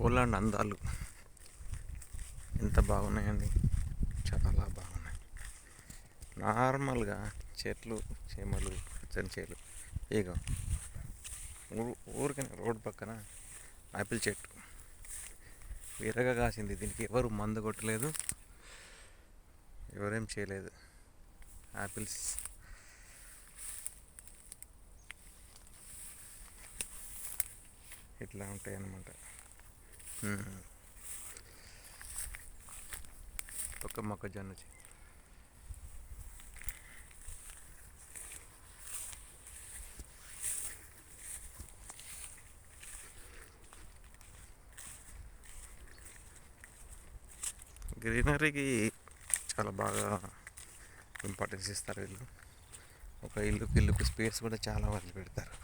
Poland అందాలు ఎంత బాగున్నాయండి, చాలా బాగున్నాయి. నార్మల్గా చెట్లు చేమలు పచ్చని చేలు ఇక ఊరికనే రోడ్ పక్కన ఆపిల్ చెట్టు విరగా కాసింది. దీనికి ఎవరు మందు కొట్టలేదు, ఎవరేం చేయలేదు. ఆపిల్స్ ఇట్లా ఉంటాయి అన్నమాట. ఒక మొక్కజొన్న చెట్టు. గ్రీనరీకి చాలా బాగా ఇంపార్టెన్స్ ఇస్తారు వీళ్ళు. ఒక ఇల్లుకి స్పేస్ కూడా చాలా వదిలి పెడతారు.